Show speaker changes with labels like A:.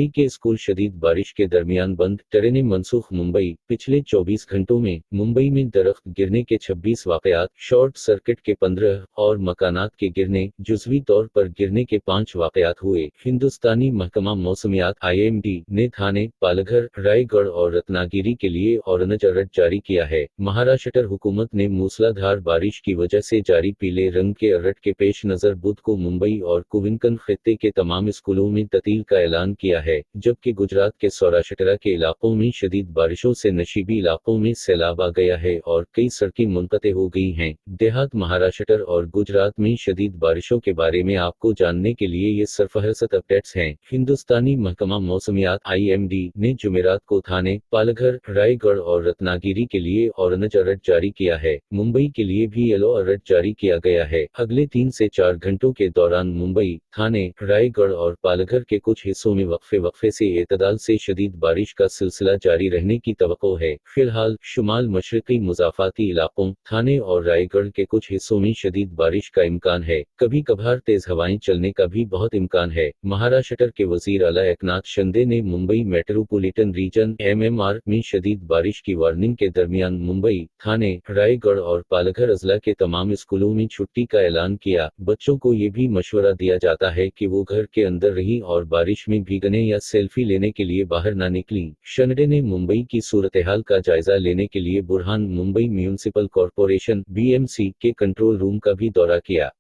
A: मुंबई के स्कूल शदीद बारिश के दरमियान बंद, ट्रेनें मनसूख। मुंबई, पिछले 24 घंटों में मुंबई में दरख्त गिरने के 26 वाकयात, शॉर्ट सर्किट के 15 और मकानात के गिरने, जुज़वी तौर पर गिरने के 5 वाकयात हुए। हिंदुस्तानी महकमा मौसमियात (IMD) ने थाने, पालघर, रायगढ़ और रत्नागिरी के लिए ऑरेंज अलर्ट जारी किया है। महाराष्ट्र हुकूमत ने मूसलाधार बारिश की वजह से जारी पीले रंग के अलर्ट के पेश नज़र बुध को मुंबई और कोंकण खित्ते के तमाम स्कूलों में तातील का ऐलान किया है, जबकि गुजरात के सौराष्ट्र के इलाकों में शदीद बारिशों से नशीबी इलाकों में सैलाब आ गया है और कई सड़कें मुनक़ते हो गई हैं। देहात महाराष्ट्र और गुजरात में शदीद बारिशों के बारे में आपको जानने के लिए ये सरफहरस्त अपडेट्स हैं। हिंदुस्तानी महकमा मौसमियात (IMD) ने जुमेरात को थाने, पालघर, रायगढ़ और रत्नागिरी के लिए ऑरेंज अलर्ट जारी किया है। मुंबई के लिए भी येलो अलर्ट जारी किया गया है। अगले 3 से 4 घंटों के दौरान मुंबई, थाने, रायगढ़ और पालघर के कुछ हिस्सों में वक्फे से एतदाल से शदीद बारिश का सिलसिला जारी रहने की तवक्को है। फिलहाल शुमाल मशरक़ी मुज़ाफ़ाती इलाकों, थाने और रायगढ़ के कुछ हिस्सों में शदीद बारिश का इम्कान है। कभी कभार तेज हवाएं चलने का भी बहुत इम्कान है। महाराष्ट्र के वज़ीर आला एकनाथ शिंदे ने मुंबई मेट्रोपॉलिटन रीजन (MMR) में शदीद बारिश की वार्निंग के दरमियान मुंबई, थाने, रायगढ़ और पालघर अज़ला के तमाम स्कूलों में छुट्टी का ऐलान किया। बच्चों को ये भी मशवरा दिया जाता है कि वो घर के अंदर रहीं और बारिश में भीगने या सेल्फी लेने के लिए बाहर ना निकलें। शिंदे ने मुंबई की सूरत-ए-हाल का जायजा लेने के लिए Burhan Mumbai municipal corporation (BMC) के कंट्रोल रूम का भी दौरा किया।